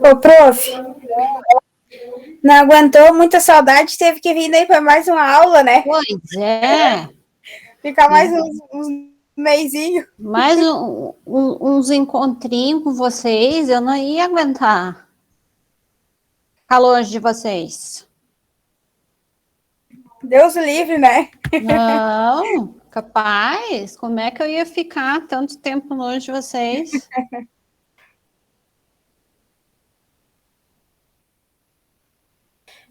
Ô, prof, não aguentou muita saudade, teve que vir daí para mais uma aula, né? Pois é. Ficar mais uns meizinho. Mais uns encontrinhos com vocês, eu não ia aguentar ficar longe de vocês. Deus o livre, né? Não, capaz. Como é que eu ia ficar tanto tempo longe de vocês?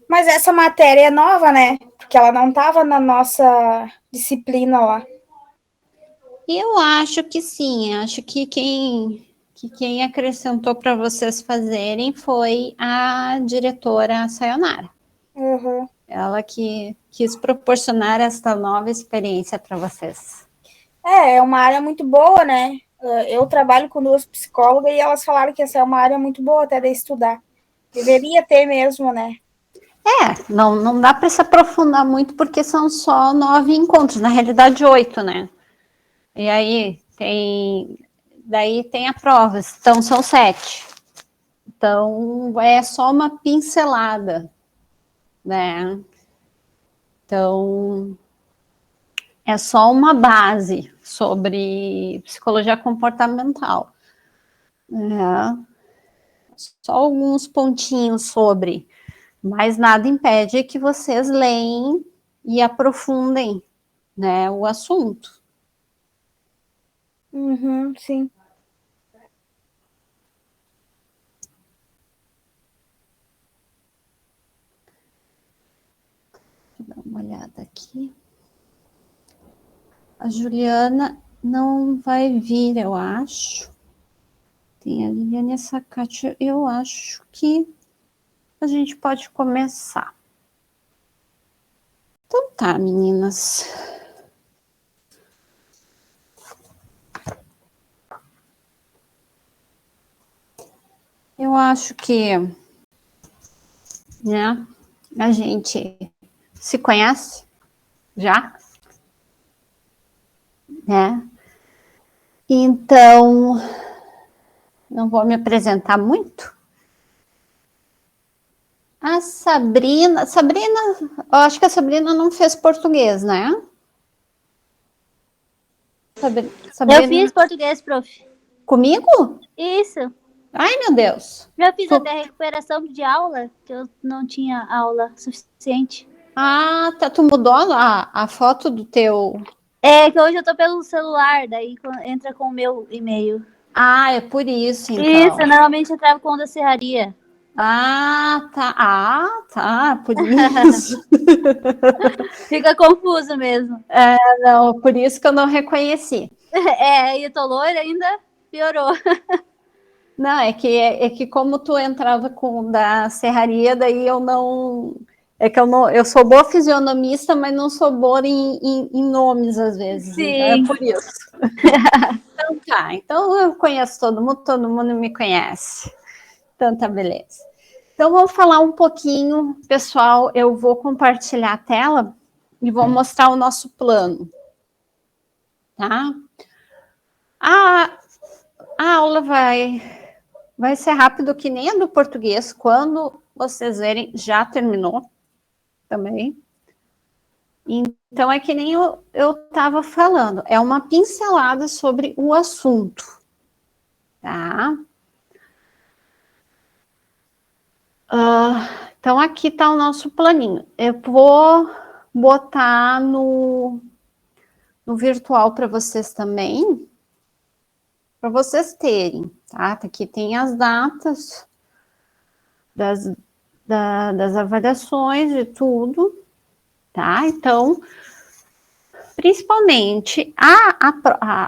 Mas essa matéria é nova, né? Porque ela não estava na nossa disciplina lá. Eu acho que sim. Acho que quem acrescentou para vocês fazerem foi a diretora Sayonara. Uhum. Ela que quis proporcionar esta nova experiência para vocês. É uma área muito boa, né? Eu trabalho com duas psicólogas e elas falaram que essa é uma área muito boa até de estudar. Deveria ter mesmo, né? Não dá para se aprofundar muito porque são só 9 encontros, na realidade 8, né? E aí daí tem a prova, então são 7. Então é só uma pincelada, né? Então é só uma base sobre psicologia comportamental. Só alguns pontinhos sobre, mas nada impede que vocês leem e aprofundem, né, o assunto. Uhum, sim. Vou dar uma olhada aqui. A Juliana não vai vir, eu acho. Tem a Liliane e a Sakati. Eu acho que a gente pode começar. Então tá, meninas. Eu acho que, né, a gente se conhece já, né? Então, não vou me apresentar muito. A Sabrina, eu acho que a Sabrina não fez português, né? Sabrina. Eu fiz português, prof. Comigo? Isso. Ai, meu Deus. Já fiz até recuperação de aula, que eu não tinha aula suficiente. Ah, tá. Tu mudou a foto do teu... É, que hoje eu tô pelo celular, daí entra com o meu e-mail. Ah, é por isso, então. Isso, eu normalmente entrava com o da serraria. Ah, tá. Ah, tá. Por isso. Fica confuso mesmo. É, não, por isso que eu não reconheci. É, e eu tô loira ainda, piorou. Não, é que como tu entrava com o da serraria, daí eu não... É que eu sou boa fisionomista, mas não sou boa em nomes, às vezes. Sim. Então é por isso. Então tá, então eu conheço todo mundo me conhece. Então tá, beleza. Então vamos falar um pouquinho, pessoal, eu vou compartilhar a tela e vou mostrar o nosso plano, tá? A aula vai ser rápido que nem a do português, quando vocês verem, já terminou também. Então, é que nem eu estava falando, é uma pincelada sobre o assunto, tá? Então, aqui está o nosso planinho. Eu vou botar no virtual para vocês também, para vocês terem, tá? Aqui tem as datas das avaliações e tudo, tá? Então, principalmente,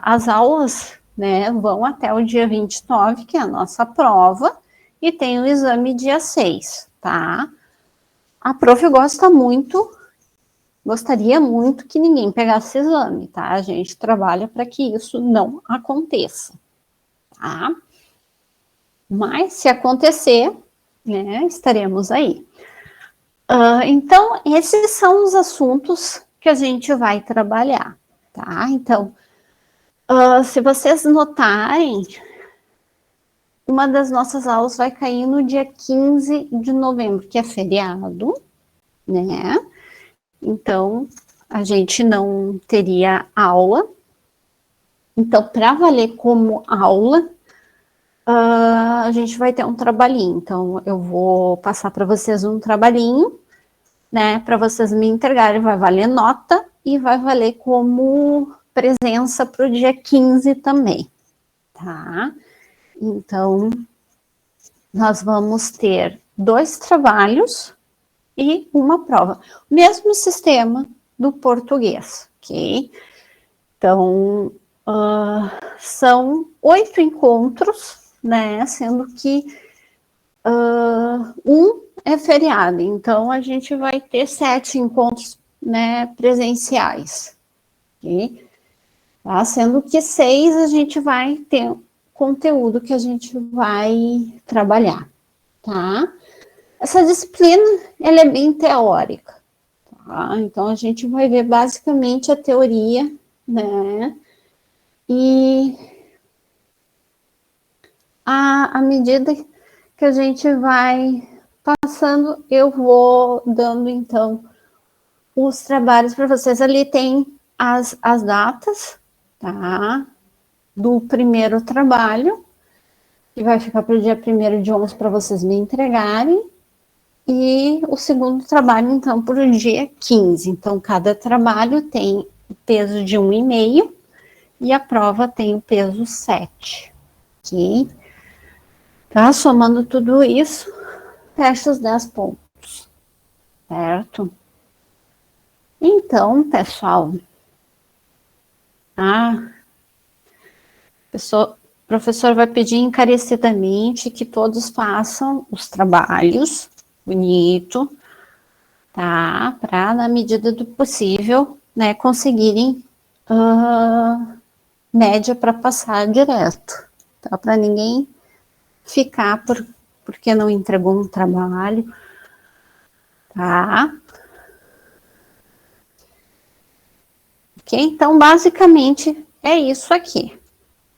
as aulas, né, vão até o dia 29, que é a nossa prova, e tem o exame dia 6, tá? A prof gostaria muito que ninguém pegasse exame, tá? A gente trabalha para que isso não aconteça, tá? Mas, se acontecer, né, estaremos aí. Então, esses são os assuntos que a gente vai trabalhar, tá? Então, se vocês notarem, uma das nossas aulas vai cair no dia 15 de novembro, que é feriado, né? Então, a gente não teria aula. Então, para valer como aula, a gente vai ter um trabalhinho. Então, eu vou passar para vocês um trabalhinho, né? Para vocês me entregarem, vai valer nota e vai valer como presença para o dia 15 também, tá? Então, nós vamos ter 2 trabalhos e uma prova. Mesmo sistema do português, ok? Então, são 8 encontros, né? Sendo que um é feriado. Então, a gente vai ter 7 encontros, né, presenciais, ok? Tá? Sendo que 6 a gente vai ter conteúdo que a gente vai trabalhar, tá? Essa disciplina, ela é bem teórica, tá? Então, a gente vai ver basicamente a teoria, né? E à medida que a gente vai passando, eu vou dando, então, os trabalhos para vocês. Ali tem as datas, tá? Do primeiro trabalho, que vai ficar para o dia 1º de 11 para vocês me entregarem. E o segundo trabalho, então, para o dia 15. Então, cada trabalho tem o peso de 1,5 e a prova tem o peso 7. Ok? Tá? Somando tudo isso, fecha os 10 pontos. Certo? Então, pessoal, o professor vai pedir encarecidamente que todos façam os trabalhos bonito, tá? Para, na medida do possível, né, conseguirem média para passar direto, tá? Para ninguém ficar porque não entregou um trabalho, tá? Ok? Então, basicamente, é isso aqui,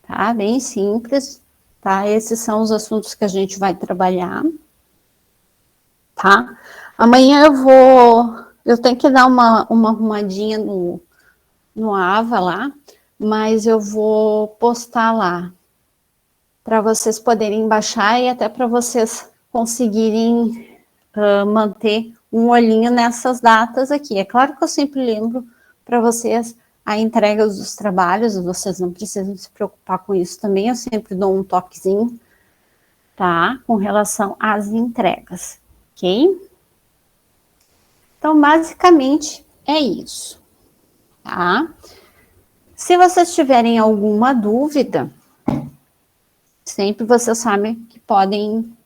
tá? Bem simples, tá? Esses são os assuntos que a gente vai trabalhar, tá? Amanhã eu tenho que dar uma arrumadinha no Ava lá, mas eu vou postar lá para vocês poderem baixar e até para vocês conseguirem manter um olhinho nessas datas aqui. É claro que eu sempre lembro para vocês a entrega dos trabalhos, vocês não precisam se preocupar com isso também, eu sempre dou um toquezinho, tá? Com relação às entregas, ok? Então, basicamente, é isso, tá? Se vocês tiverem alguma dúvida, sempre vocês sabem que podem,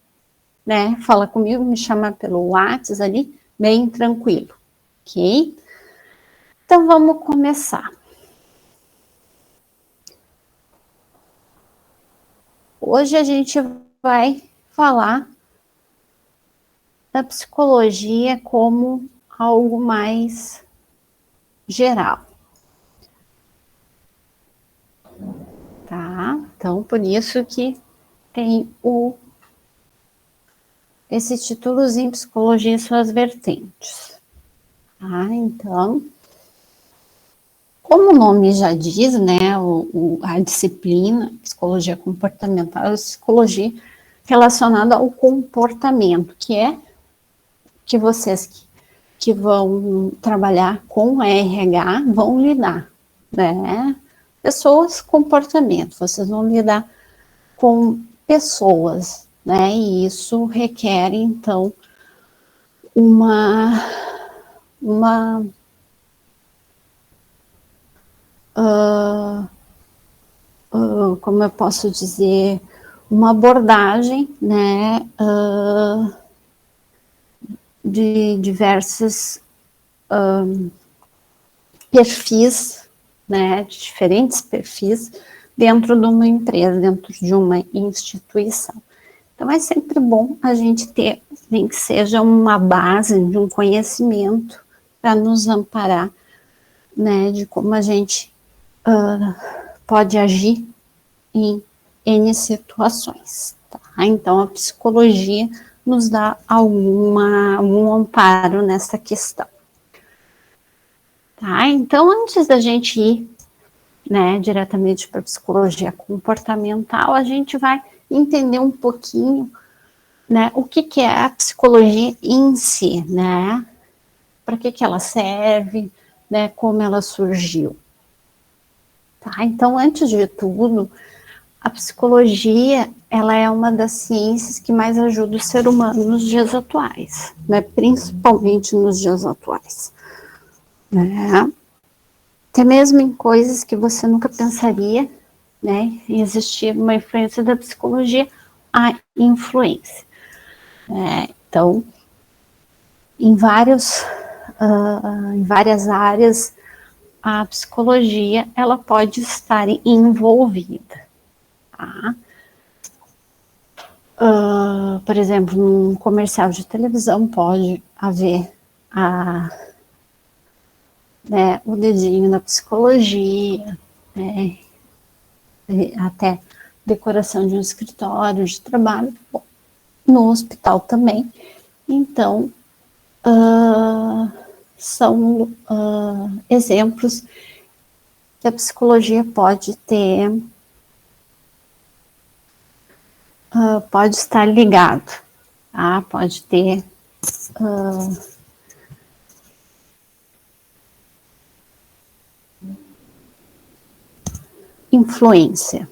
né, falar comigo, me chamar pelo WhatsApp ali, bem tranquilo, ok? Então, vamos começar. Hoje a gente vai falar da psicologia como algo mais geral. Tá? Então, por isso que tem esse títulozinho, Psicologia e suas vertentes. Tá? Então, como o nome já diz, né, a disciplina, psicologia comportamental, é a psicologia relacionada ao comportamento, que é que vocês que vão trabalhar com RH vão lidar, né? Pessoas, comportamento, vocês vão lidar com pessoas, né? E isso requer, então, como eu posso dizer, uma abordagem, né, de diversos perfis, né, de diferentes perfis dentro de uma empresa, dentro de uma instituição. Então, é sempre bom a gente ter, nem que seja uma base de um conhecimento para nos amparar, né, de como a gente pode agir em N situações, tá? Tá? Então, a psicologia nos dá algum amparo nessa questão. Tá? Então, antes da gente ir, né, diretamente para a psicologia comportamental, a gente vai entender um pouquinho, né, o que é a psicologia em si, né? Para que ela serve, né, como ela surgiu. Tá? Então, antes de tudo, a psicologia, ela é uma das ciências que mais ajuda o ser humano nos dias atuais, né? Principalmente nos dias atuais, né? Até mesmo em coisas que você nunca pensaria, né? Existir uma influência da psicologia, a influência. Então, em várias áreas, a psicologia, ela pode estar envolvida, tá? Por exemplo, num comercial de televisão pode haver né, o dedinho da psicologia, né, até decoração de um escritório de trabalho, bom, no hospital também. Então, são exemplos que a psicologia pode ter, pode estar ligado, tá? Pode ter influência,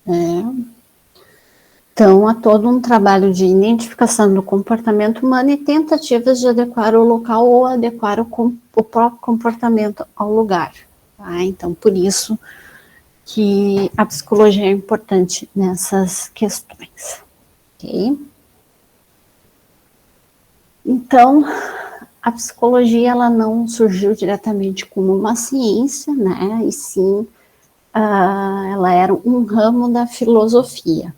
né? Então, há todo um trabalho de identificação do comportamento humano e tentativas de adequar o local ou adequar o próprio comportamento ao lugar. Tá? Então, por isso que a psicologia é importante nessas questões. Okay? Então, a psicologia ela não surgiu diretamente como uma ciência, né? E sim, ela era um ramo da filosofia.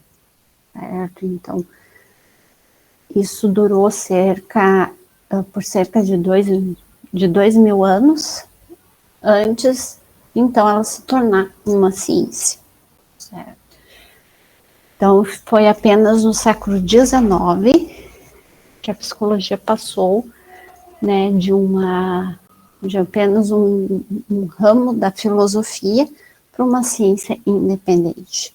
Certo? Então, isso durou por cerca de 2.000 anos antes, então, ela se tornar uma ciência. Certo? Então, foi apenas no século XIX que a psicologia passou, né, de apenas um ramo da filosofia para uma ciência independente.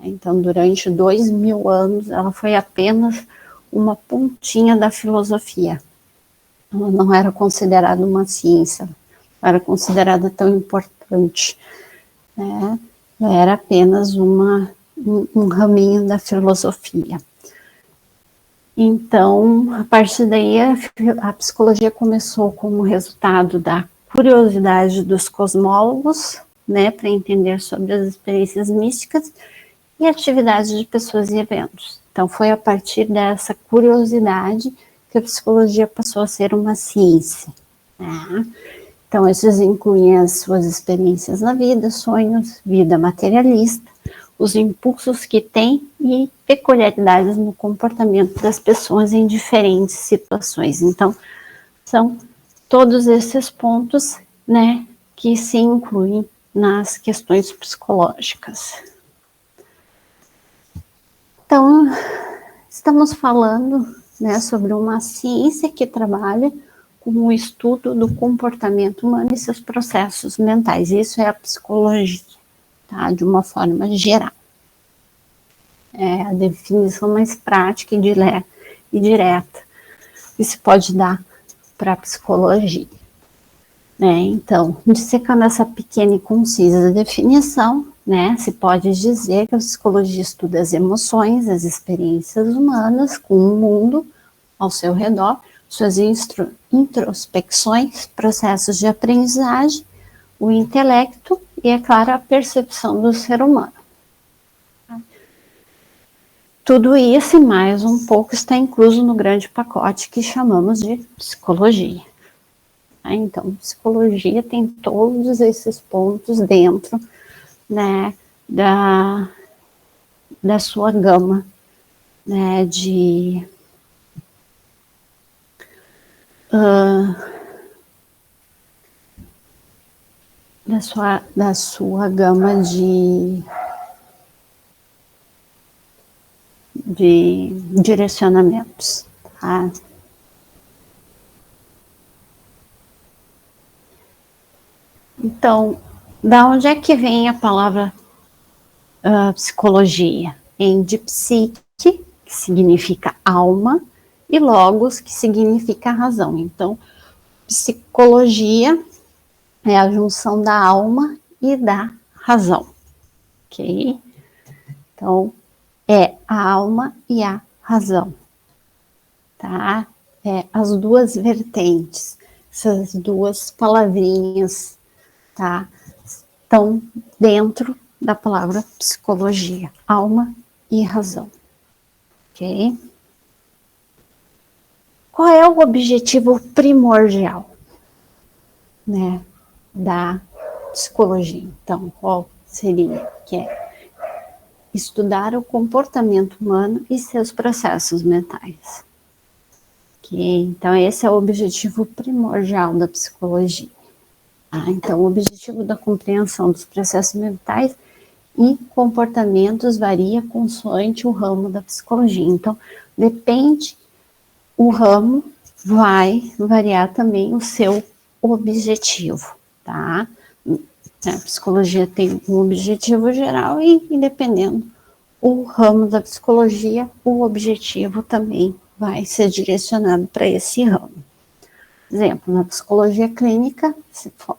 Então, durante 2.000 anos, ela foi apenas uma pontinha da filosofia. Ela não era considerada uma ciência, não era considerada tão importante, né? Ela era apenas um raminho da filosofia. Então, a partir daí, a psicologia começou como resultado da curiosidade dos cosmólogos, né, para entender sobre as experiências místicas e atividades de pessoas e eventos. Então, foi a partir dessa curiosidade que a psicologia passou a ser uma ciência. Né? Então, esses incluem as suas experiências na vida, sonhos, vida materialista, os impulsos que tem e peculiaridades no comportamento das pessoas em diferentes situações. Então, são todos esses pontos, né, que se incluem nas questões psicológicas. Então, estamos falando, né, sobre uma ciência que trabalha com o estudo do comportamento humano e seus processos mentais. Isso é a psicologia, tá? De uma forma geral. É a definição mais prática e direta que se pode dar para a psicologia. Né? Então, dissecando essa pequena e concisa definição, né, se pode dizer que a psicologia estuda as emoções, as experiências humanas com o mundo ao seu redor, suas introspecções, processos de aprendizagem, o intelecto e, é claro, a percepção do ser humano. Tudo isso e mais um pouco está incluso no grande pacote que chamamos de psicologia. Então, psicologia tem todos esses pontos dentro, né, da sua gama, né, da sua gama de direcionamentos, tá? Então, da onde é que vem a palavra psicologia? Vem de psique, que significa alma, e logos, que significa razão. Então, psicologia é a junção da alma e da razão, ok? Então, é a alma e a razão, tá? É as duas vertentes, essas duas palavrinhas, tá? Estão dentro da palavra psicologia, alma e razão, ok? Qual é o objetivo primordial, né, da psicologia? Então, qual seria? Que é estudar o comportamento humano e seus processos mentais. Okay? Então, esse é o objetivo primordial da psicologia. Então, o objetivo da compreensão dos processos mentais e comportamentos varia consoante o ramo da psicologia. Então, depende, o ramo vai variar também o seu objetivo, tá? A psicologia tem um objetivo geral e, dependendo o ramo da psicologia, o objetivo também vai ser direcionado para esse ramo. Exemplo, na psicologia clínica,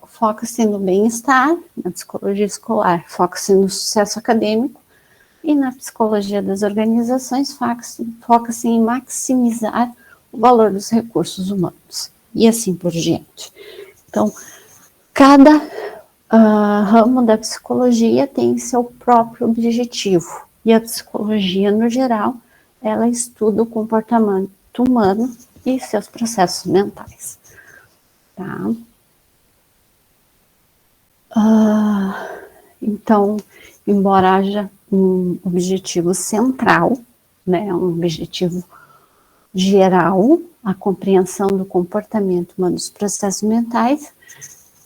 foca-se no bem-estar, na psicologia escolar, foca-se no sucesso acadêmico, e na psicologia das organizações, foca-se em maximizar o valor dos recursos humanos, e assim por diante. Então, cada ramo da psicologia tem seu próprio objetivo, e a psicologia, no geral, ela estuda o comportamento humano e seus processos mentais, tá? Então, embora haja um objetivo central, né, um objetivo geral, a compreensão do comportamento humano dos processos mentais,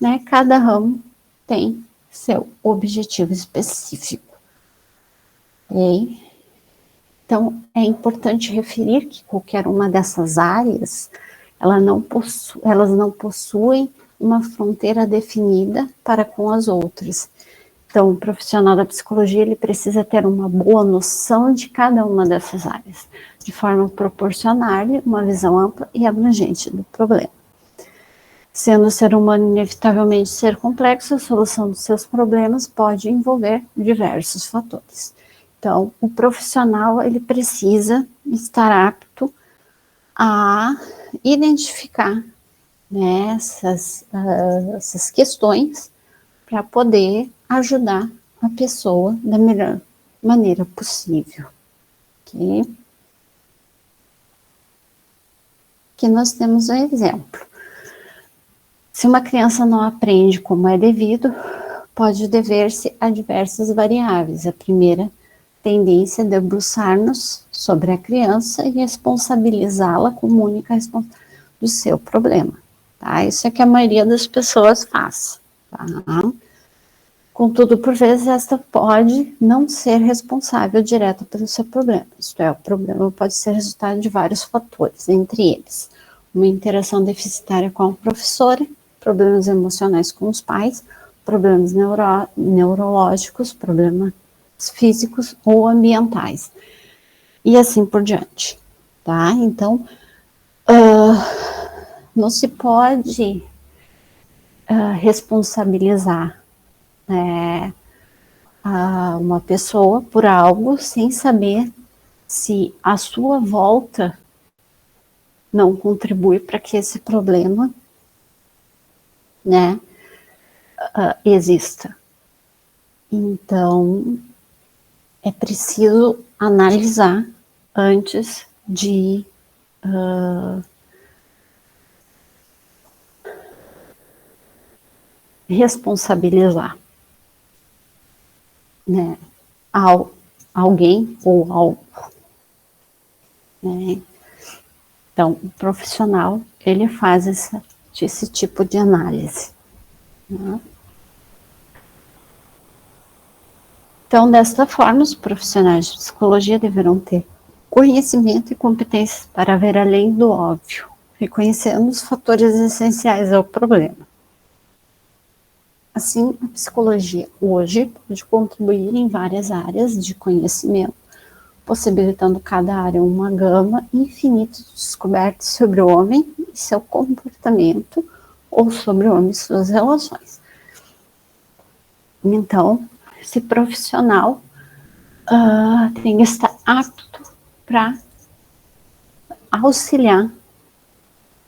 né, cada ramo tem seu objetivo específico. Okay? Então, é importante referir que qualquer uma dessas áreas, elas não possuem uma fronteira definida para com as outras. Então, o profissional da psicologia, ele precisa ter uma boa noção de cada uma dessas áreas, de forma a proporcionar-lhe uma visão ampla e abrangente do problema. Sendo o ser humano inevitavelmente ser complexo, a solução dos seus problemas pode envolver diversos fatores. Então, o profissional, ele precisa estar apto a identificar, né, essas questões para poder ajudar a pessoa da melhor maneira possível. Okay? Aqui nós temos um exemplo. Se uma criança não aprende como é devido, pode dever-se a diversas variáveis. A primeira tendência é debruçar-nos sobre a criança e responsabilizá-la como única responsável do seu problema. Tá? Isso é que a maioria das pessoas faz. Tá? Contudo, por vezes, esta pode não ser responsável direto pelo seu problema. Isto é, o problema pode ser resultado de vários fatores, entre eles uma interação deficitária com a professora, problemas emocionais com os pais, problemas neurológicos, problemas físicos ou ambientais, e assim por diante, tá? Então, não se pode responsabilizar uma pessoa por algo sem saber se a sua volta não contribui para que esse problema, né, exista. Então, é preciso analisar antes de responsabilizar, né, alguém ou algo, né? Então, o profissional, ele faz esse tipo de análise, né? Então, desta forma, os profissionais de psicologia deverão ter conhecimento e competências para ver além do óbvio, reconhecendo os fatores essenciais ao problema. Assim, a psicologia hoje pode contribuir em várias áreas de conhecimento, possibilitando cada área uma gama infinita de descobertas sobre o homem e seu comportamento, ou sobre o homem e suas relações. Então, esse profissional tem que estar apto para auxiliar,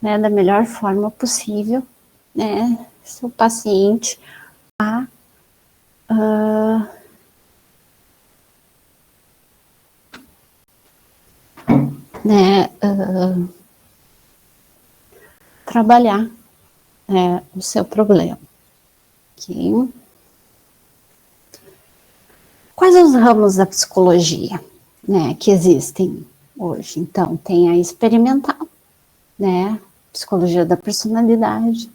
né, da melhor forma possível, né, seu paciente a trabalhar, né, o seu problema. Okay? Quais os ramos da psicologia, né, que existem hoje? Então, tem a experimental, né, psicologia da personalidade,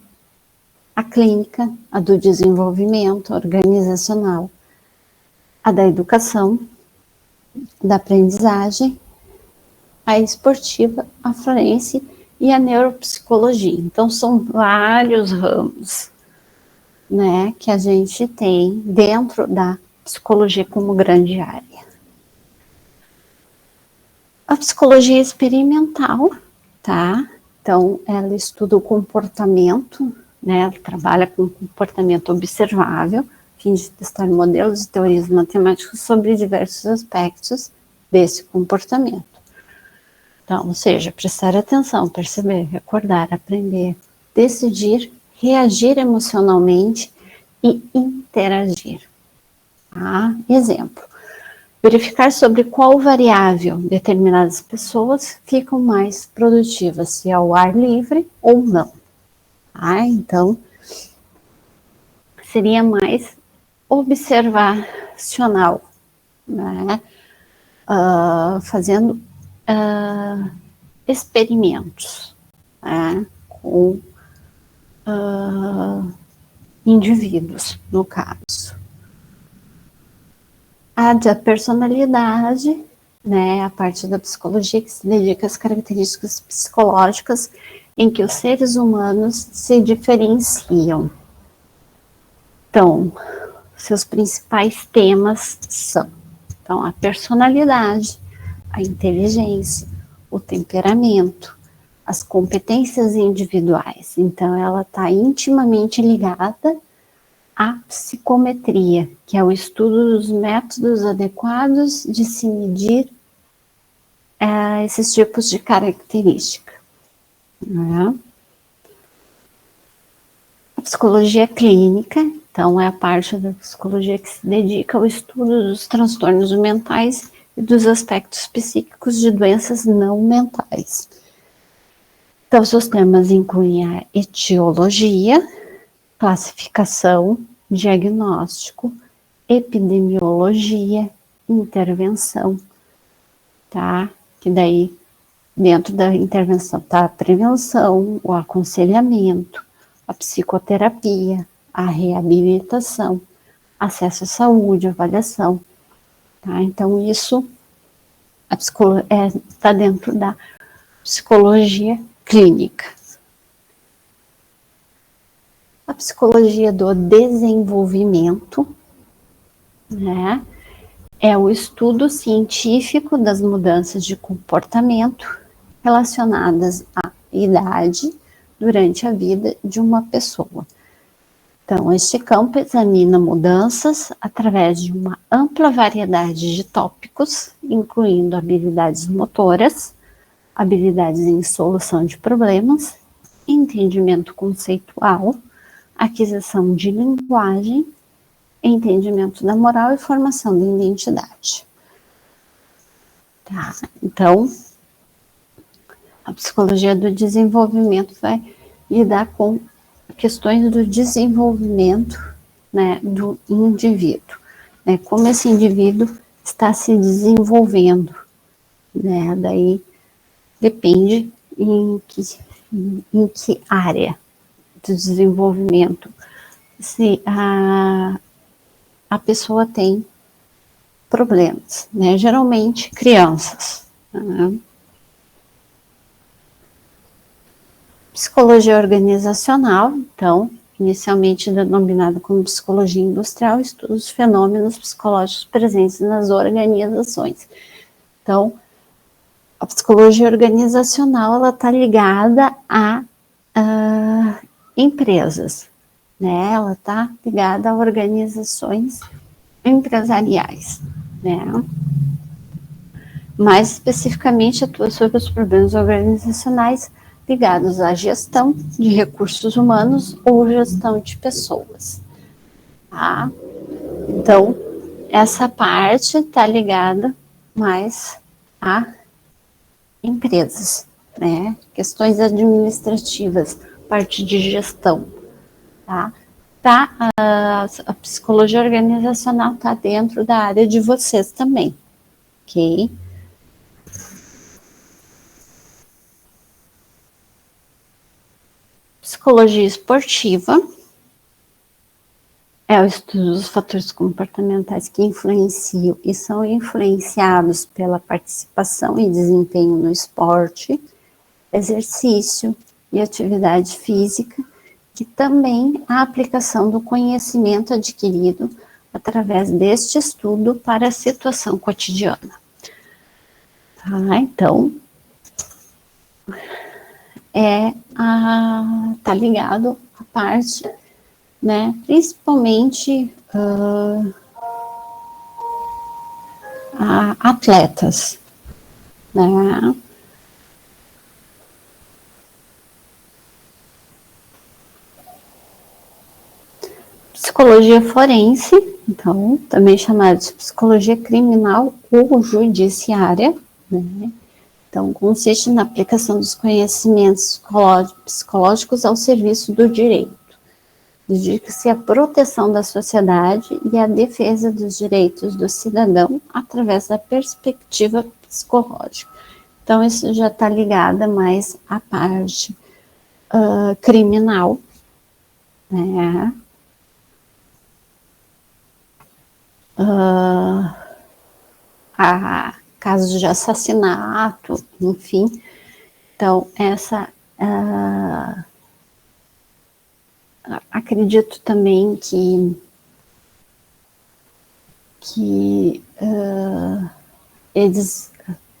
a clínica, a do desenvolvimento organizacional, a da educação, da aprendizagem, a esportiva, a forense e a neuropsicologia. Então, são vários ramos, né, que a gente tem dentro da psicologia como grande área. A psicologia experimental, tá? Então, ela estuda o comportamento, né, ela trabalha com o comportamento observável, a fim de testar modelos e teorias matemáticas sobre diversos aspectos desse comportamento. Então, ou seja, prestar atenção, perceber, recordar, aprender, decidir, reagir emocionalmente e interagir. Tá? Exemplo, verificar sobre qual variável determinadas pessoas ficam mais produtivas, se é ao ar livre ou não. Tá? Então, seria mais observacional, né? Fazendo experimentos, né, com indivíduos, no caso. A da personalidade, né, a parte da psicologia que se dedica às características psicológicas em que os seres humanos se diferenciam. Então, seus principais temas são, então, a personalidade, a inteligência, o temperamento, as competências individuais. Então, ela está intimamente ligada à psicometria, que é o estudo dos métodos adequados de se medir esses tipos de característica. Né? A psicologia clínica, então, é a parte da psicologia que se dedica ao estudo dos transtornos mentais e dos aspectos psíquicos de doenças não mentais. Então, seus temas incluem a etiologia, classificação, diagnóstico, epidemiologia, intervenção, tá? Que daí, dentro da intervenção, tá a prevenção, o aconselhamento, a psicoterapia, a reabilitação, acesso à saúde, avaliação, tá? Então, isso está dentro da psicologia clínica. A psicologia do desenvolvimento, né, é o estudo científico das mudanças de comportamento relacionadas à idade durante a vida de uma pessoa. Então, este campo examina mudanças através de uma ampla variedade de tópicos, incluindo habilidades motoras, habilidades em solução de problemas, entendimento conceitual, aquisição de linguagem, entendimento da moral e formação da identidade. Tá? Então, a psicologia do desenvolvimento vai lidar com questões do desenvolvimento, né, do indivíduo, né, como esse indivíduo está se desenvolvendo, né, daí depende em que área do desenvolvimento se a pessoa tem problemas, né, geralmente crianças, Psicologia organizacional, então, inicialmente denominada como psicologia industrial, estuda os fenômenos psicológicos presentes nas organizações. Então, a psicologia organizacional, ela está ligada a empresas, né? Ela está ligada a organizações empresariais, né? Mais especificamente, atua sobre os problemas organizacionais ligados à gestão de recursos humanos ou gestão de pessoas, tá? Então, essa parte está ligada mais a empresas, né? Questões administrativas, parte de gestão, tá? A psicologia organizacional está dentro da área de vocês também, ok? Psicologia esportiva é o estudo dos fatores comportamentais que influenciam e são influenciados pela participação e desempenho no esporte, exercício e atividade física, e também a aplicação do conhecimento adquirido através deste estudo para a situação cotidiana. Tá, então, tá ligado à parte, né, principalmente a atletas, né? Psicologia forense, então, também chamada de psicologia criminal ou judiciária, né? Então, consiste na aplicação dos conhecimentos psicológicos ao serviço do direito. Dedica-se à proteção da sociedade e à defesa dos direitos do cidadão através da perspectiva psicológica. Então, isso já está ligado mais à parte criminal, né? A casos de assassinato, enfim. Então, acredito também que eles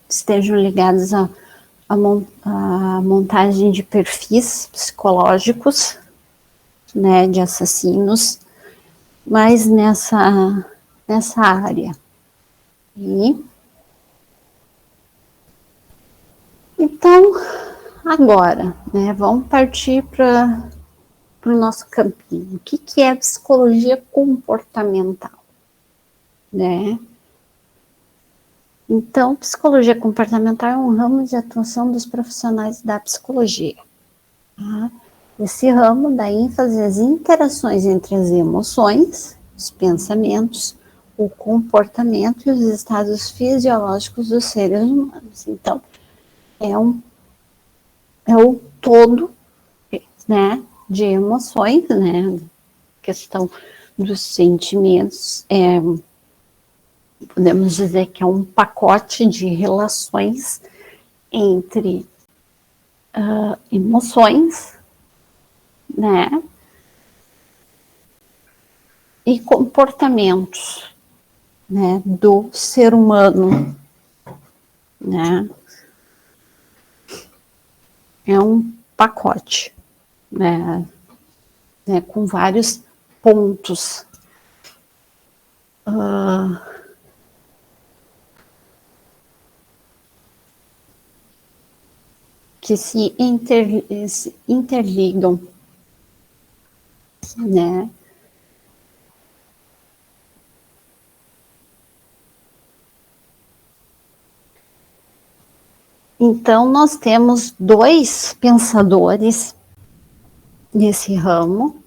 estejam ligados à montagem de perfis psicológicos, né, de assassinos, mas nessa área. Então, agora, né, vamos partir para o nosso campinho. O que é psicologia comportamental, né? Então, psicologia comportamental é um ramo de atuação dos profissionais da psicologia. Tá? Esse ramo dá ênfase às interações entre as emoções, os pensamentos, o comportamento e os estados fisiológicos dos seres humanos. Então, é o todo, né, de emoções, né, questão dos sentimentos, podemos dizer que é um pacote de relações entre emoções, né, e comportamentos, né, do ser humano, né. É um pacote, né, com vários pontos que se interligam, né. Então, nós temos dois pensadores nesse ramo,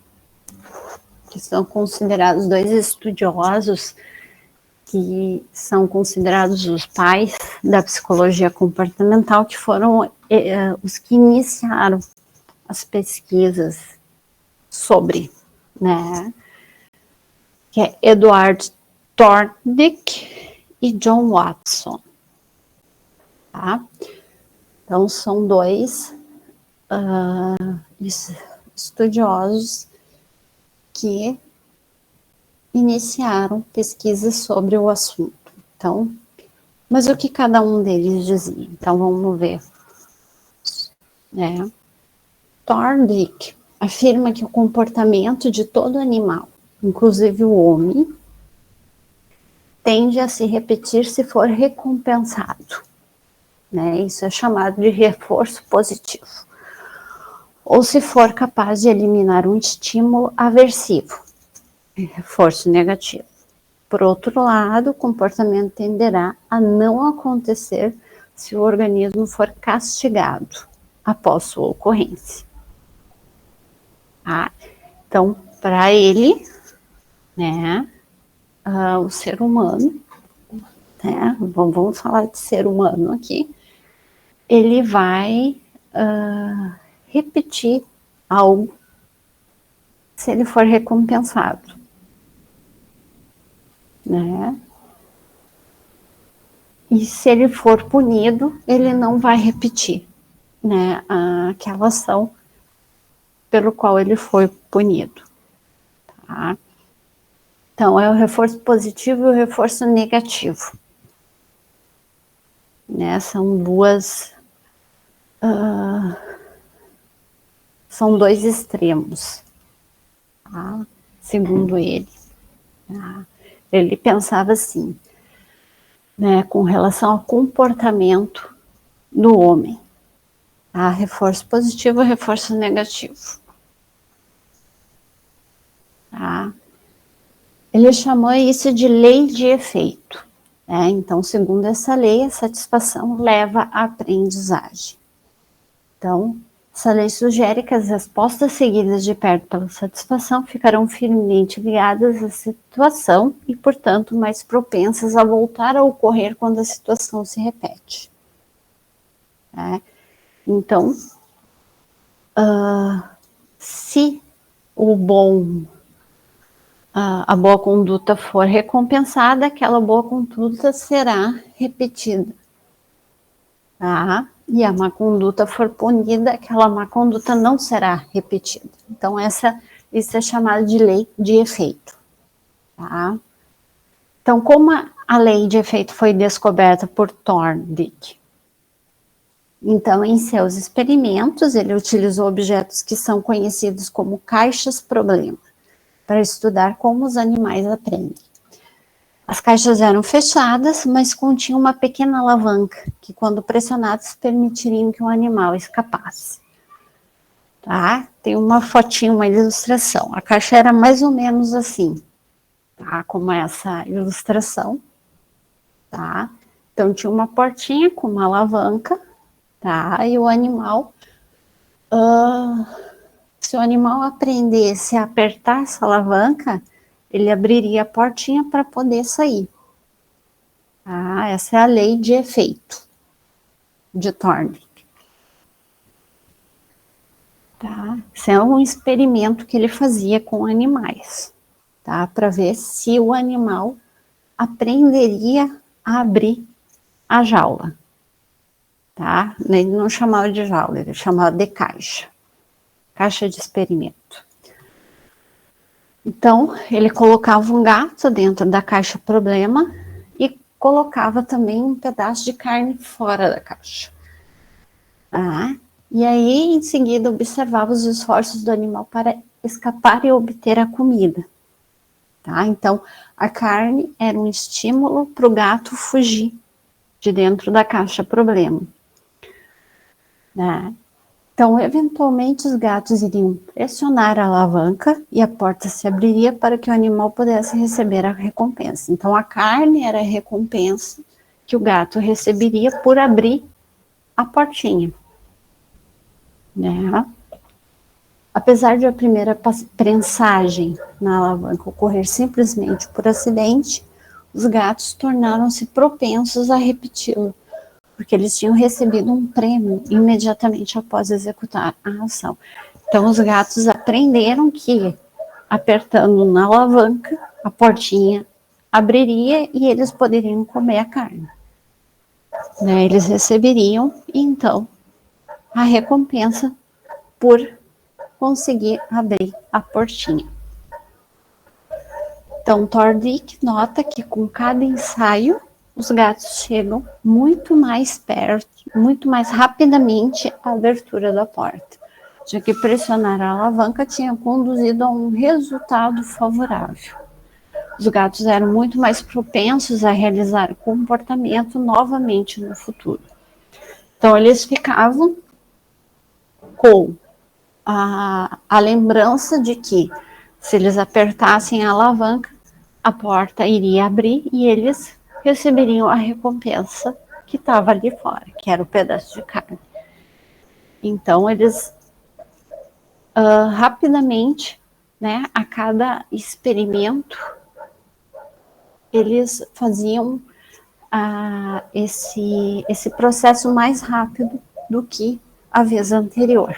que são considerados dois estudiosos, que são considerados os pais da psicologia comportamental, que foram os que iniciaram as pesquisas sobre, né, que é Edward Thorndike e John Watson. tá? Então, são dois estudiosos que iniciaram pesquisas sobre o assunto. Então, mas o que cada um deles dizia? Então, vamos ver. Thorndike afirma que o comportamento de todo animal, inclusive o homem, tende a se repetir se for recompensado. Isso é chamado de reforço positivo. Ou se for capaz de eliminar um estímulo aversivo, reforço negativo. Por outro lado, o comportamento tenderá a não acontecer se o organismo for castigado após sua ocorrência. Então, para ele, o ser humano, vamos falar de ser humano aqui, ele vai repetir algo se ele for recompensado, E se ele for punido, ele não vai repetir, aquela ação pelo qual ele foi punido, tá? Então, é o reforço positivo e o reforço negativo. São dois extremos, tá? Segundo ele. Ele pensava assim, com relação ao comportamento do homem. Reforço positivo e reforço negativo. Ele chamou isso de lei de efeito. Então, segundo essa lei, a satisfação leva à aprendizagem. Então, essa lei sugere que as respostas seguidas de perto pela satisfação ficarão firmemente ligadas à situação e, portanto, mais propensas a voltar a ocorrer quando a situação se repete. Então, se a boa conduta for recompensada, aquela boa conduta será repetida. E a má conduta for punida, aquela má conduta não será repetida. Então, isso é chamado de lei de efeito. Então, como a lei de efeito foi descoberta por Thorndike? Então, em seus experimentos, ele utilizou objetos que são conhecidos como caixas-problema, para estudar como os animais aprendem. As caixas eram fechadas, mas continham uma pequena alavanca, que quando pressionadas permitiriam que o animal escapasse. Tem uma fotinha, uma ilustração. A caixa era mais ou menos assim, como essa ilustração. Então tinha uma portinha com uma alavanca, e o animal, se o animal aprendesse a apertar essa alavanca, ele abriria a portinha para poder sair. Essa é a lei de efeito de Thorndike. Esse é um experimento que ele fazia com animais, para ver se o animal aprenderia a abrir a jaula. Ele não chamava de jaula, ele chamava de caixa de experimento. Então, ele colocava um gato dentro da caixa problema e colocava também um pedaço de carne fora da caixa. E aí, em seguida, observava os esforços do animal para escapar e obter a comida. Então, a carne era um estímulo para o gato fugir de dentro da caixa problema. Então, eventualmente, os gatos iriam pressionar a alavanca e a porta se abriria para que o animal pudesse receber a recompensa. Então, a carne era a recompensa que o gato receberia por abrir a portinha. Apesar de a primeira prensagem na alavanca ocorrer simplesmente por acidente, os gatos tornaram-se propensos a repeti-lo, porque eles tinham recebido um prêmio imediatamente após executar a ação. Então, os gatos aprenderam que, apertando na alavanca, a portinha abriria e eles poderiam comer a carne. né, eles receberiam, então, a recompensa por conseguir abrir a portinha. Então, Thorndike nota que com cada ensaio, os gatos chegam muito mais perto, muito mais rapidamente à abertura da porta, já que pressionar a alavanca tinha conduzido a um resultado favorável. Os gatos eram muito mais propensos a realizar o comportamento novamente no futuro. Então, eles ficavam com a lembrança de que, se eles apertassem a alavanca, a porta iria abrir e eles receberiam a recompensa que estava ali fora, que era o pedaço de carne. Então, eles rapidamente, né, a cada experimento, eles faziam esse processo mais rápido do que a vez anterior,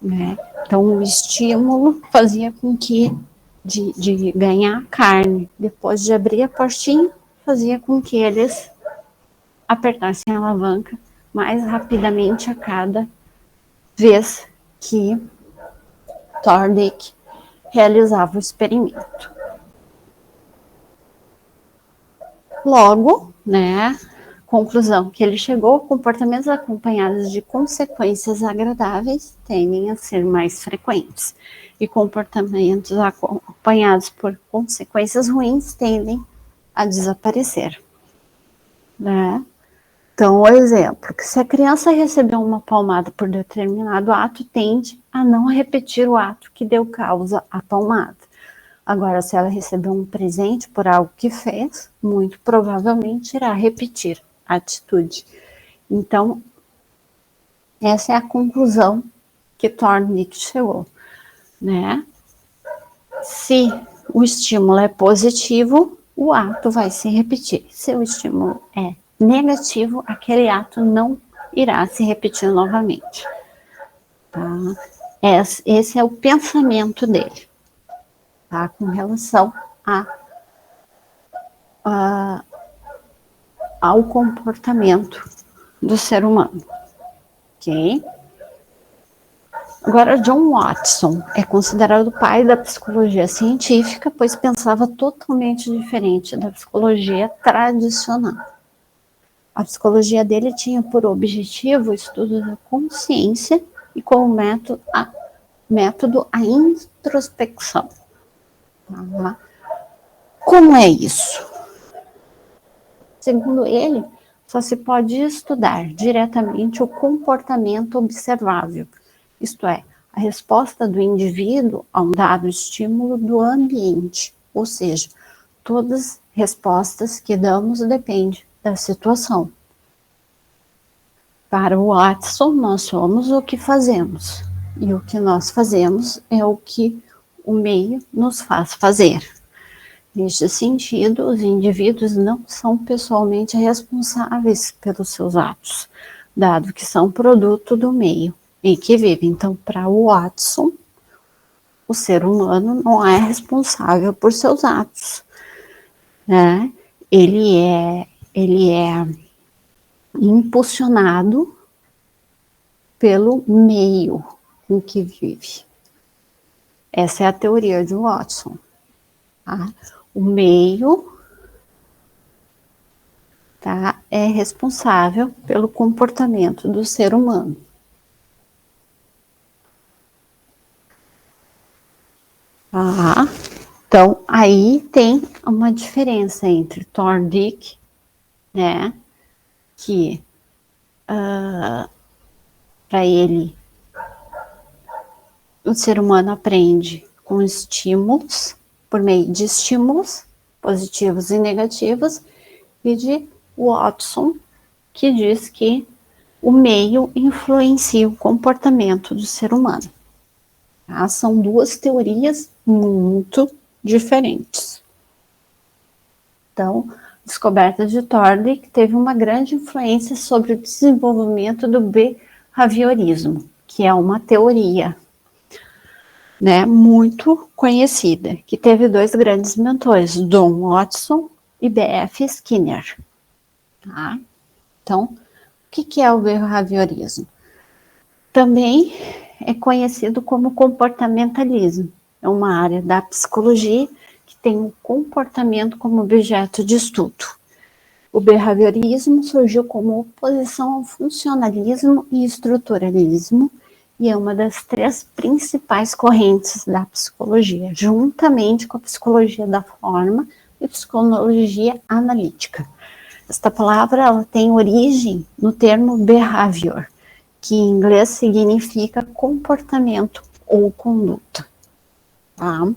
né? Então, o estímulo fazia com que, de ganhar carne, depois de abrir a portinha, fazia com que eles apertassem a alavanca mais rapidamente a cada vez que Thorndike realizava o experimento. Logo, né, conclusão que ele chegou, comportamentos acompanhados de consequências agradáveis tendem a ser mais frequentes, e comportamentos acompanhados por consequências ruins tendem a desaparecer, né? Então, o exemplo, que se a criança recebeu uma palmada por determinado ato, tende a não repetir o ato que deu causa à palmada. Agora, se ela recebeu um presente por algo que fez, muito provavelmente irá repetir a atitude. Então, essa é a conclusão que Thorndike chegou, né? Se o estímulo é positivo, o ato vai se repetir. Se o estímulo é negativo, aquele ato não irá se repetir novamente. Tá? Esse é o pensamento dele. Tá, com relação ao comportamento do ser humano, ok? Agora, John Watson é considerado o pai da psicologia científica, pois pensava totalmente diferente da psicologia tradicional. A psicologia dele tinha por objetivo o estudo da consciência e como método a introspecção. Tá? Como é isso? Segundo ele, só se pode estudar diretamente o comportamento observável, isto é, a resposta do indivíduo a um dado estímulo do ambiente, ou seja, todas as respostas que damos dependem da situação. Para o Watson, nós somos o que fazemos, e o que nós fazemos é o que o meio nos faz fazer. Neste sentido, os indivíduos não são pessoalmente responsáveis pelos seus atos, dado que são produto do meio em que vivem. Então, para o Watson, o ser humano não é responsável por seus atos, né? Ele é impulsionado pelo meio em que vive. Essa é a teoria de Watson. Tá? O meio, tá, é responsável pelo comportamento do ser humano. Tá? Então, aí tem uma diferença entre Thorndike, né, que para ele o ser humano aprende com estímulos, por meio de estímulos positivos e negativos, e de Watson, que diz que o meio influencia o comportamento do ser humano. Tá? São duas teorias muito diferentes. Então, a descoberta de Thorndike teve uma grande influência sobre o desenvolvimento do behaviorismo, que é uma teoria, né, muito conhecida, que teve dois grandes mentores, John Watson e B.F. Skinner. Tá? Então, o que é o behaviorismo? Também é conhecido como comportamentalismo. É uma área da psicologia que tem o comportamento como objeto de estudo. O behaviorismo surgiu como oposição ao funcionalismo e estruturalismo e é uma das 3 principais correntes da psicologia, juntamente com a psicologia da forma e psicologia analítica. Esta palavra ela tem origem no termo behavior, que em inglês significa comportamento ou conduta. Tá?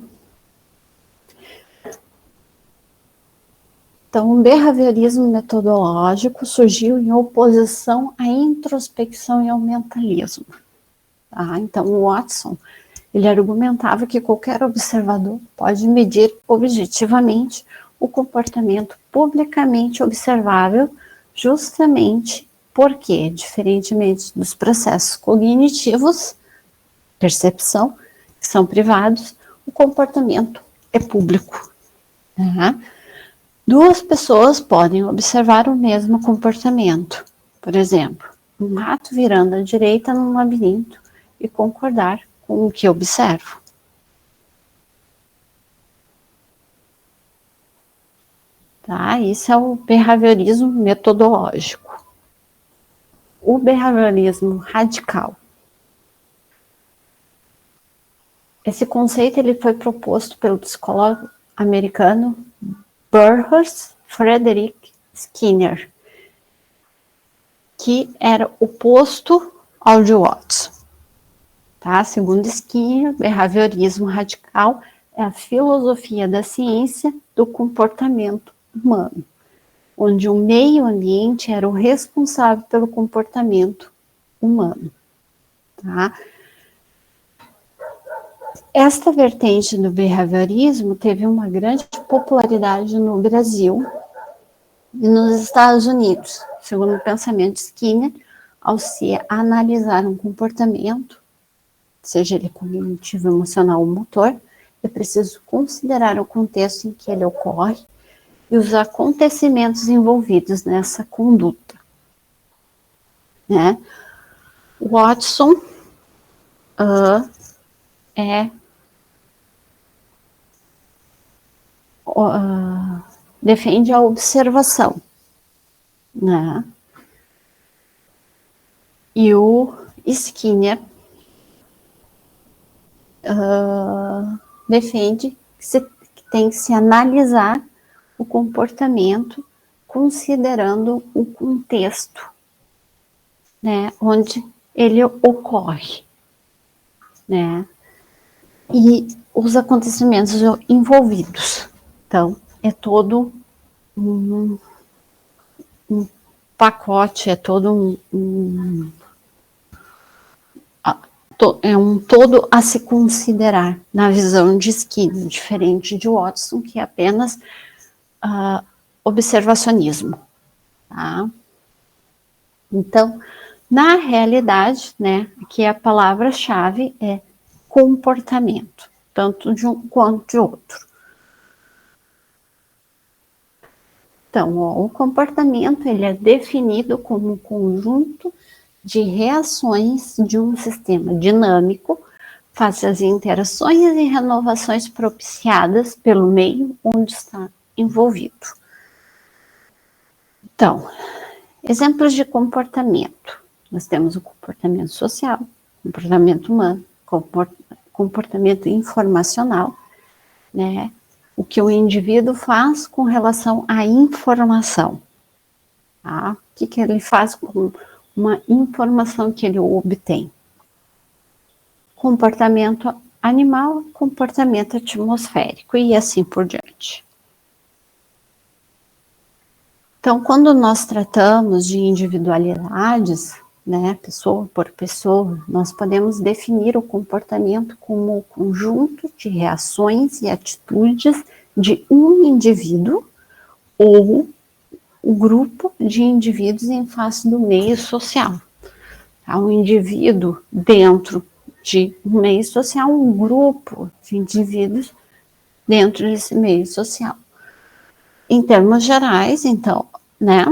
Então, o behaviorismo metodológico surgiu em oposição à introspecção e ao mentalismo. Tá? Então, o Watson, ele argumentava que qualquer observador pode medir objetivamente o comportamento publicamente observável, justamente porque, diferentemente dos processos cognitivos, percepção, que são privados, o comportamento é público. Tá? 2 pessoas podem observar o mesmo comportamento. Por exemplo, um rato virando à direita num labirinto e concordar com o que observo. Tá? Isso é o behaviorismo metodológico. O behaviorismo radical. Esse conceito ele foi proposto pelo psicólogo americano Burrhus Frederick Skinner, que era oposto ao de Watson. Tá? Segundo Skinner, behaviorismo radical é a filosofia da ciência do comportamento humano, onde o meio ambiente era o responsável pelo comportamento humano. Tá? Esta vertente do behaviorismo teve uma grande popularidade no Brasil e nos Estados Unidos, segundo o pensamento de Skinner, ao se analisar um comportamento, seja ele cognitivo, emocional ou motor, é preciso considerar o contexto em que ele ocorre e os acontecimentos envolvidos nessa conduta. Né? Watson defende a observação, né? E o Skinner defende que tem que se analisar o comportamento considerando o contexto, né, onde ele ocorre, né, e os acontecimentos envolvidos. Então, é todo um pacote, é todo é um todo a se considerar na visão de Skinner, diferente de Watson, que é apenas observacionismo. Tá? Então, na realidade, né, aqui a palavra-chave é comportamento, tanto de um quanto de outro. Então, o comportamento ele é definido como um conjunto de reações de um sistema dinâmico face às interações e renovações propiciadas pelo meio onde está envolvido. Então, exemplos de comportamento. Nós temos o comportamento social, comportamento humano, comportamento informacional, né? O que o indivíduo faz com relação à informação. Tá? O que ele faz com uma informação que ele obtém? Comportamento animal, comportamento atmosférico e assim por diante. Então, quando nós tratamos de individualidades, né, pessoa por pessoa, nós podemos definir o comportamento como o conjunto de reações e atitudes de um indivíduo ou o grupo de indivíduos em face do meio social. Tá? Um indivíduo dentro de um meio social, um grupo de indivíduos dentro desse meio social. Em termos gerais, então, né,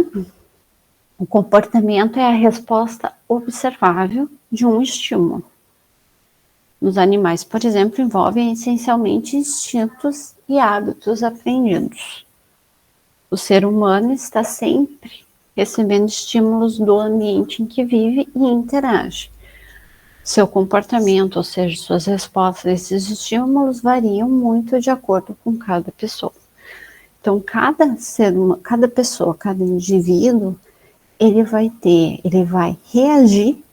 O comportamento é a resposta observável de um estímulo. Nos animais, por exemplo, envolvem essencialmente instintos e hábitos aprendidos. O ser humano está sempre recebendo estímulos do ambiente em que vive e interage. Seu comportamento, ou seja, suas respostas a esses estímulos variam muito de acordo com cada pessoa. Então, cada pessoa, cada indivíduo, ele vai reagir,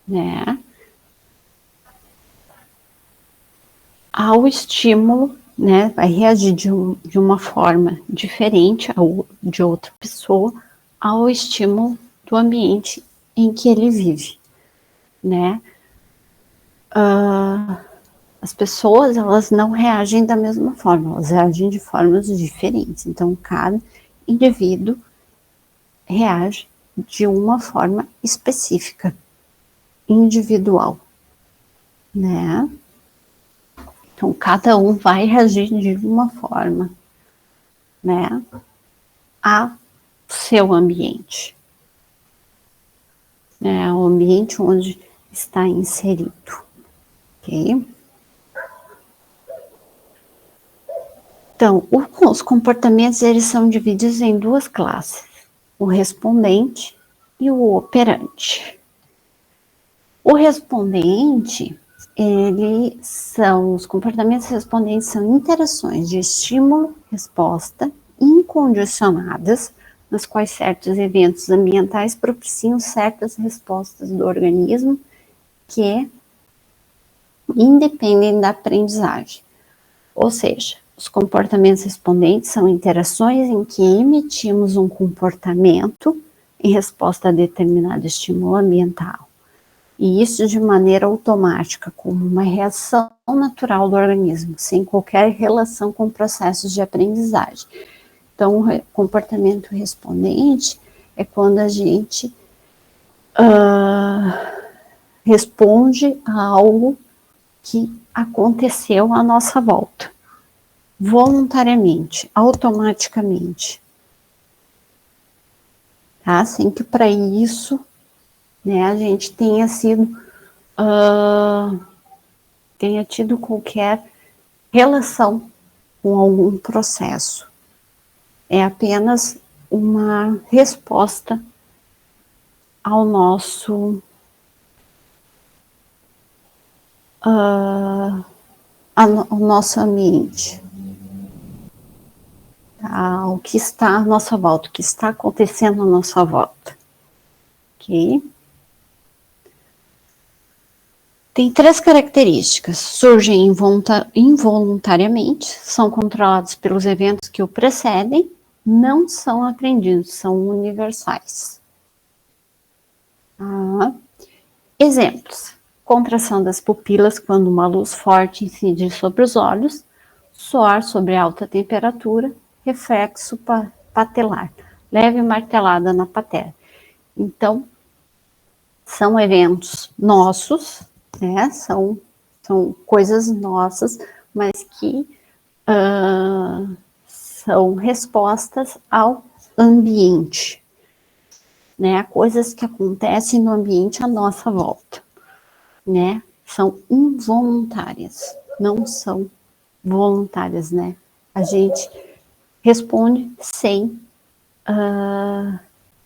né, ao estímulo, né, vai reagir de uma forma diferente de outra pessoa ao estímulo do ambiente em que ele vive, né. As pessoas, elas não reagem da mesma forma, elas reagem de formas diferentes. Então, cada indivíduo reage de uma forma específica, individual, né? Então, cada um vai reagir de uma forma, né, a seu ambiente, né, o ambiente onde está inserido, ok? Então, os comportamentos, eles são divididos em duas classes, o respondente e o operante. O respondente, os comportamentos respondentes são interações de estímulo-resposta incondicionadas, nas quais certos eventos ambientais propiciam certas respostas do organismo que independem da aprendizagem. Ou seja, os comportamentos respondentes são interações em que emitimos um comportamento em resposta a determinado estímulo ambiental. E isso de maneira automática, como uma reação natural do organismo, sem qualquer relação com processos de aprendizagem. Então, o comportamento respondente é quando a gente responde a algo que aconteceu à nossa volta, voluntariamente, automaticamente. Tá? Sem que para isso, né, a gente tenha tido qualquer relação com algum processo. É apenas uma resposta ao nosso ambiente, ao que está à nossa volta, o que está acontecendo à nossa volta, ok? Tem 3 características: surgem involuntariamente, são controlados pelos eventos que o precedem, não são aprendidos, são universais. Exemplos: contração das pupilas quando uma luz forte incide sobre os olhos, suor sobre alta temperatura, reflexo patelar, leve martelada na patela. Então, são eventos nossos, né? São coisas nossas, mas que são respostas ao ambiente, né? Coisas que acontecem no ambiente à nossa volta, né? São involuntárias, não são voluntárias, né? A gente responde sem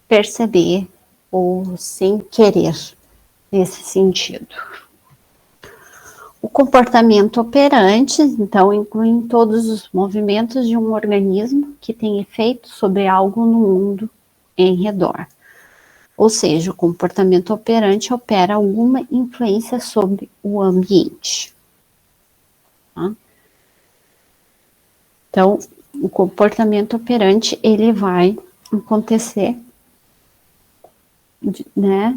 perceber ou sem querer, nesse sentido. O comportamento operante, então, inclui todos os movimentos de um organismo que tem efeito sobre algo no mundo em redor. Ou seja, o comportamento operante opera alguma influência sobre o ambiente. Tá? Então, o comportamento operante, ele vai acontecer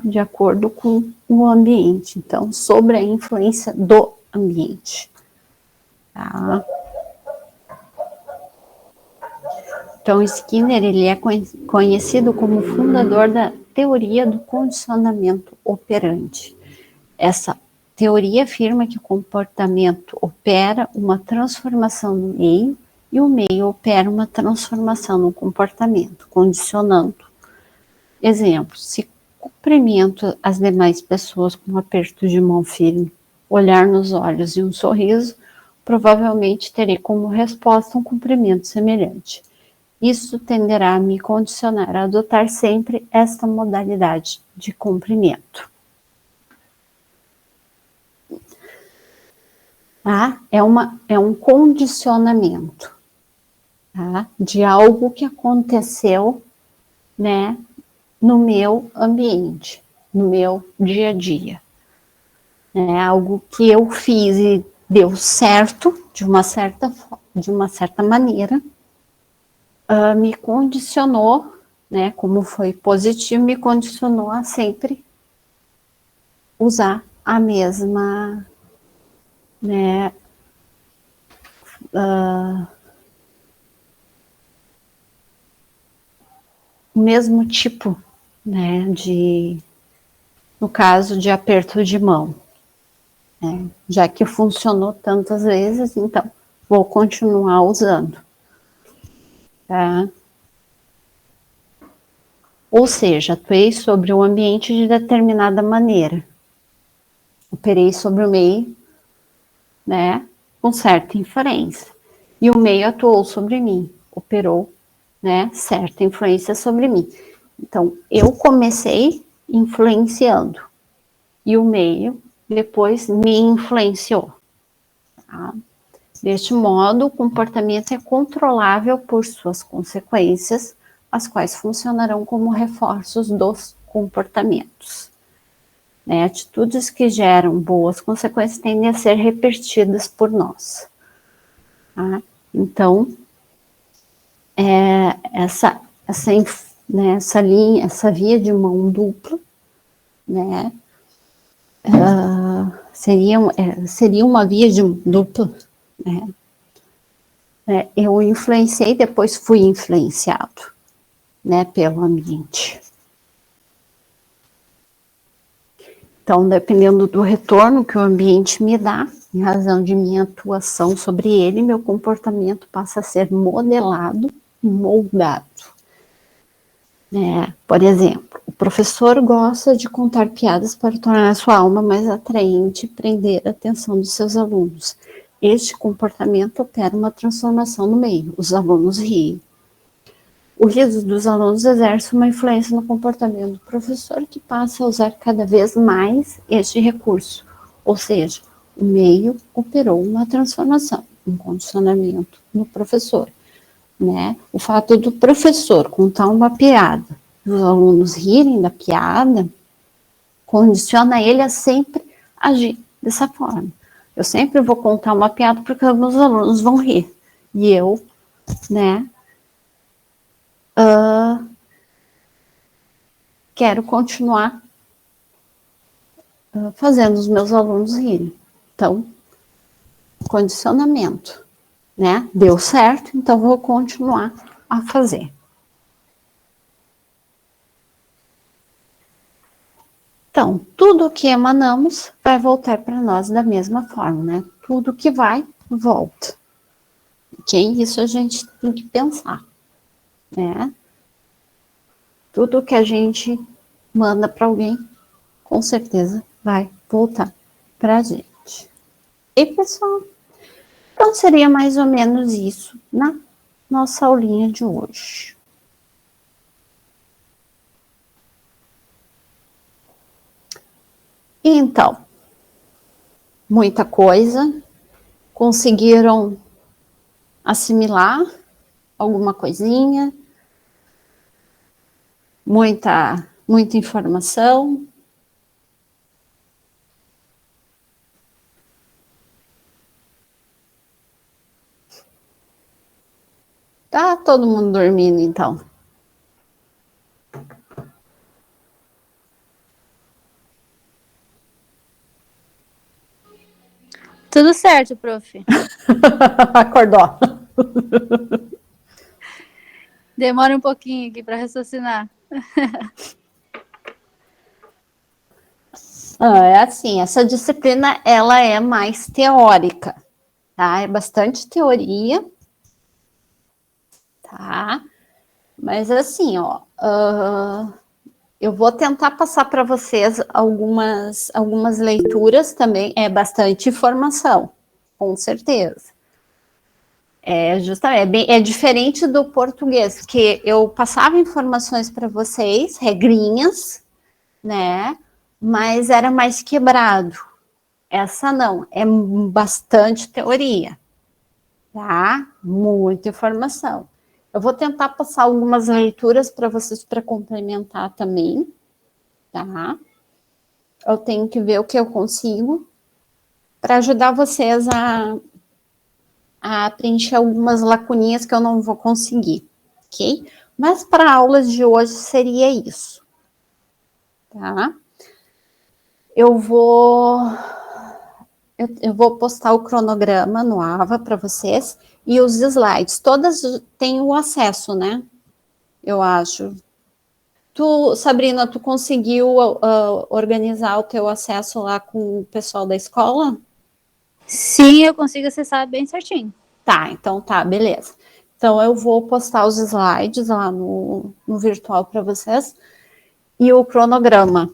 de acordo com o ambiente. Então, sobre a influência do ambiente. Tá? Então, Skinner, ele é conhecido como fundador da teoria do condicionamento operante. Essa teoria afirma que o comportamento opera uma transformação no meio e o meio opera uma transformação no comportamento, condicionando. Exemplo, se cumprimento as demais pessoas com um aperto de mão firme, olhar nos olhos e um sorriso, provavelmente terei como resposta um cumprimento semelhante. Isso tenderá a me condicionar a adotar sempre esta modalidade de cumprimento. Tá? É um condicionamento, tá? De algo que aconteceu, né, no meu ambiente, no meu dia a dia. É algo que eu fiz e deu certo de uma certa maneira, me condicionou, né, como foi positivo, me condicionou a sempre usar a mesma, né, o mesmo tipo, né, no caso de aperto de mão, né, já que funcionou tantas vezes, então vou continuar usando, tá? Ou seja, atuei sobre o ambiente de determinada maneira, operei sobre o meio, né, com certa inferência, e o meio atuou sobre mim, operou, né, certa influência sobre mim. Então, eu comecei influenciando, e o meio depois me influenciou. Tá? Deste modo, o comportamento é controlável por suas consequências, as quais funcionarão como reforços dos comportamentos. Né? Atitudes que geram boas consequências tendem a ser repetidas por nós. Tá? Então, essa linha, essa via de mão dupla, né, seria uma via de dupla, né? Eu influenciei, depois fui influenciado, né, pelo ambiente. Então, dependendo do retorno que o ambiente me dá, em razão de minha atuação sobre ele, meu comportamento passa a ser modelado e moldado. Por exemplo, o professor gosta de contar piadas para tornar a sua alma mais atraente e prender a atenção dos seus alunos. Este comportamento opera uma transformação no meio. Os alunos riem. O riso dos alunos exerce uma influência no comportamento do professor, que passa a usar cada vez mais este recurso. Ou seja, o meio operou uma transformação, um condicionamento no professor. Né? O fato do professor contar uma piada, os alunos rirem da piada, condiciona ele a sempre agir dessa forma. Eu sempre vou contar uma piada porque os meus alunos vão rir. E eu, né, quero continuar fazendo os meus alunos rirem. Então, condicionamento, né? Deu certo, então vou continuar a fazer. Então, tudo que emanamos vai voltar para nós da mesma forma, né? Tudo que vai, volta. Ok? Isso a gente tem que pensar, né? Tudo que a gente manda para alguém, com certeza vai voltar para a gente. E, pessoal, então seria mais ou menos isso na nossa aulinha de hoje. Então, muita coisa. Conseguiram assimilar alguma coisinha? Muita informação. Tá todo mundo dormindo, então. Tudo certo, prof. Acordou. Demora um pouquinho aqui para raciocinar. É assim, essa disciplina, ela é mais teórica, tá? É bastante teoria, tá? Mas assim, ó, eu vou tentar passar para vocês algumas leituras também, é bastante informação, com certeza. É justamente, é diferente do português, que eu passava informações para vocês, regrinhas, né? Mas era mais quebrado. Essa não, é bastante teoria, tá? Muita informação. Eu vou tentar passar algumas leituras para vocês para complementar também, tá? Eu tenho que ver o que eu consigo para ajudar vocês a preencher algumas lacuninhas que eu não vou conseguir, ok? Mas para aulas de hoje seria isso, tá? Eu vou postar o cronograma no Ava para vocês e os slides. Todas têm o acesso, né? Eu acho. Sabrina, tu conseguiu organizar o teu acesso lá com o pessoal da escola? Sim, eu consigo acessar bem certinho. Tá, então tá, beleza. Então eu vou postar os slides lá no virtual para vocês e o cronograma,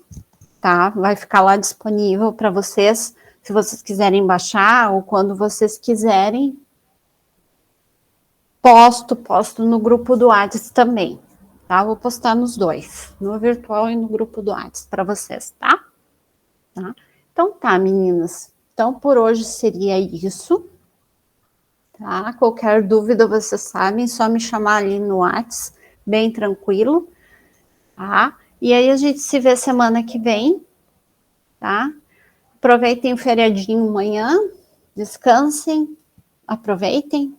tá? Vai ficar lá disponível para vocês, se vocês quiserem baixar ou quando vocês quiserem. Posto no grupo do WhatsApp também, tá? Vou postar nos dois, no virtual e no grupo do WhatsApp para vocês, tá? Tá? Então tá, meninas. Então por hoje seria isso. Tá? Qualquer dúvida, vocês sabem, só me chamar ali no WhatsApp, bem tranquilo, tá? E aí a gente se vê semana que vem, tá? Aproveitem o feriadinho amanhã, descansem, aproveitem,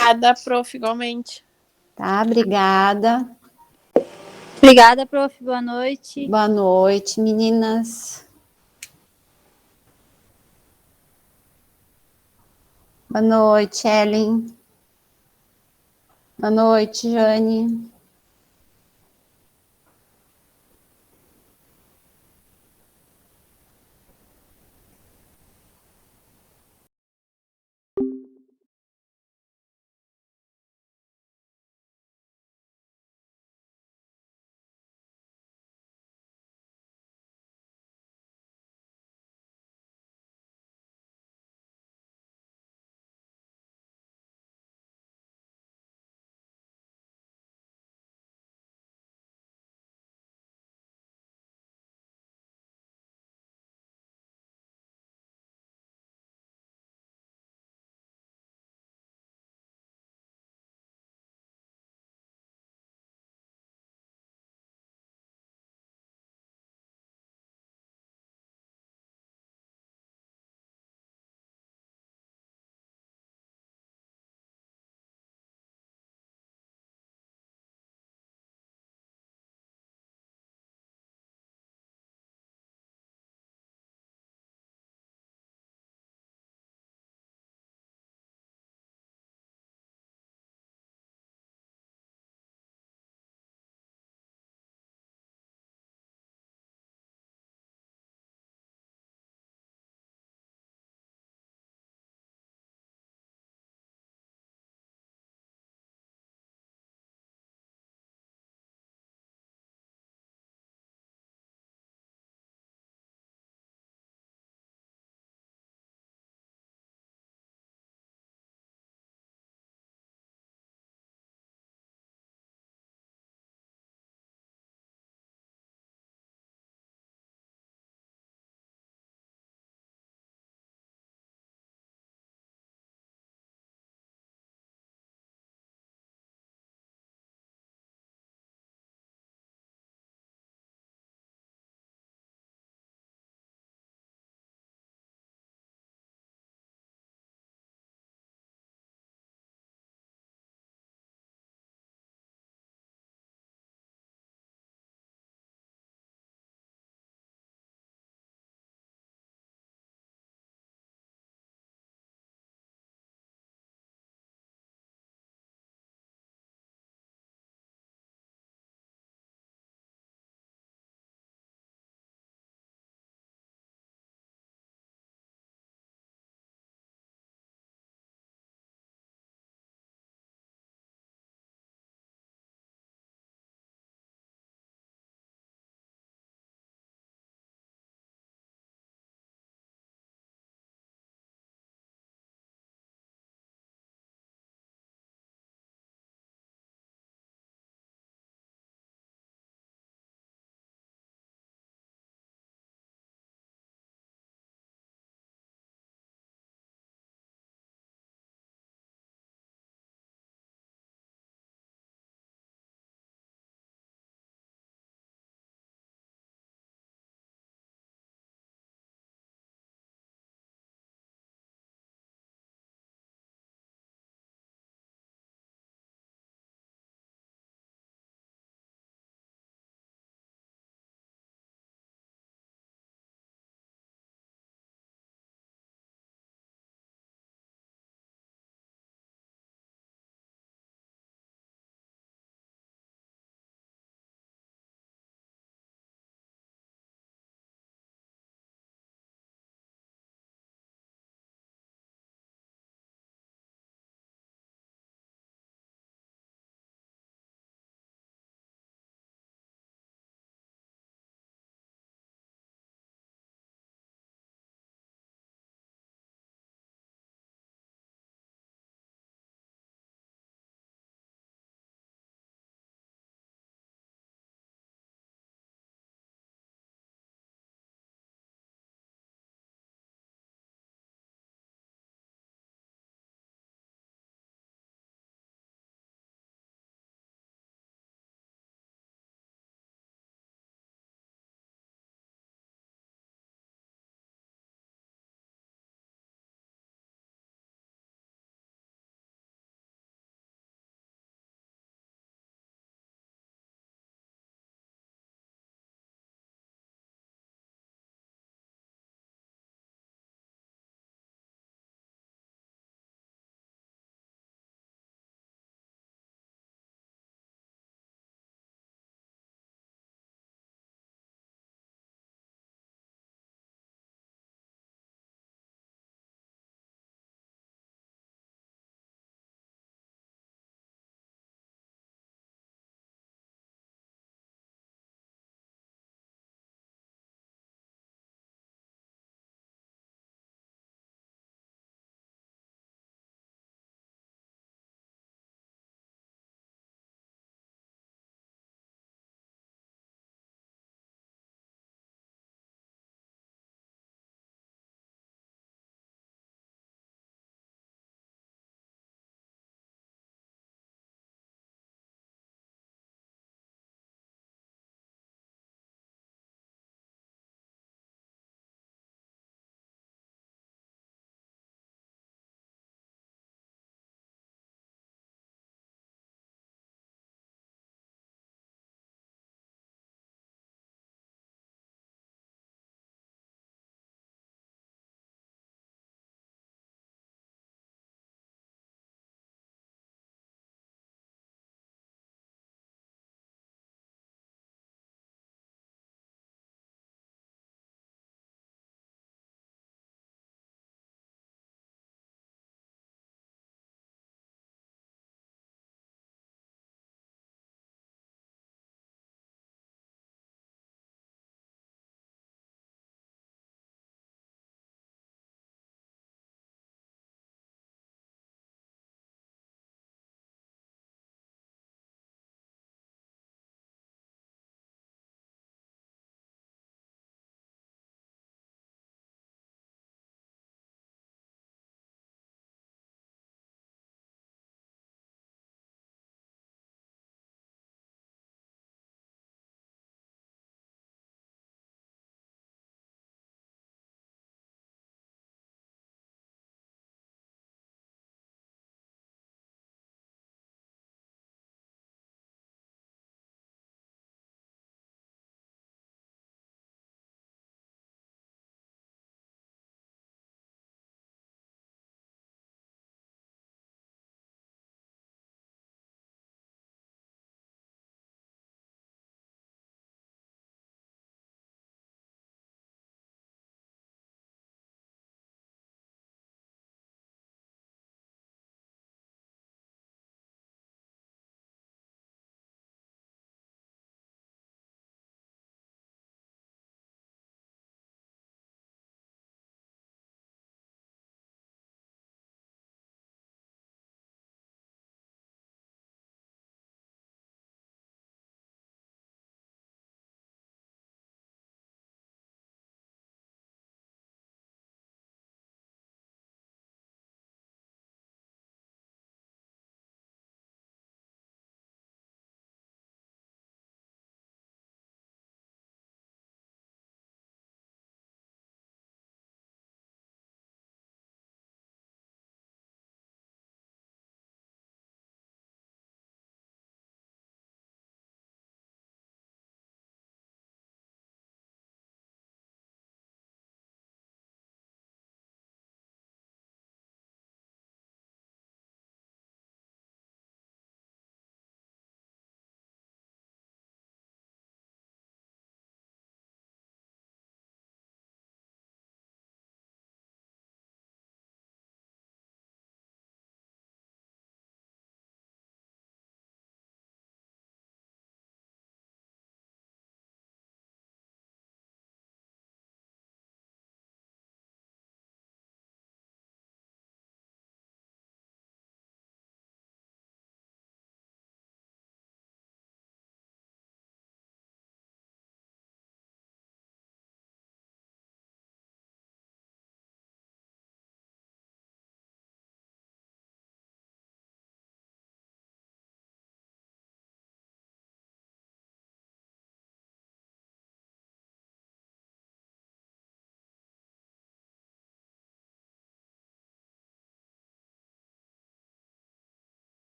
Obrigada, prof, igualmente. tá? Obrigada. Obrigada, prof. Boa noite. Boa noite, meninas. Boa noite, Ellen. Boa noite, Jane.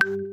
Tchau.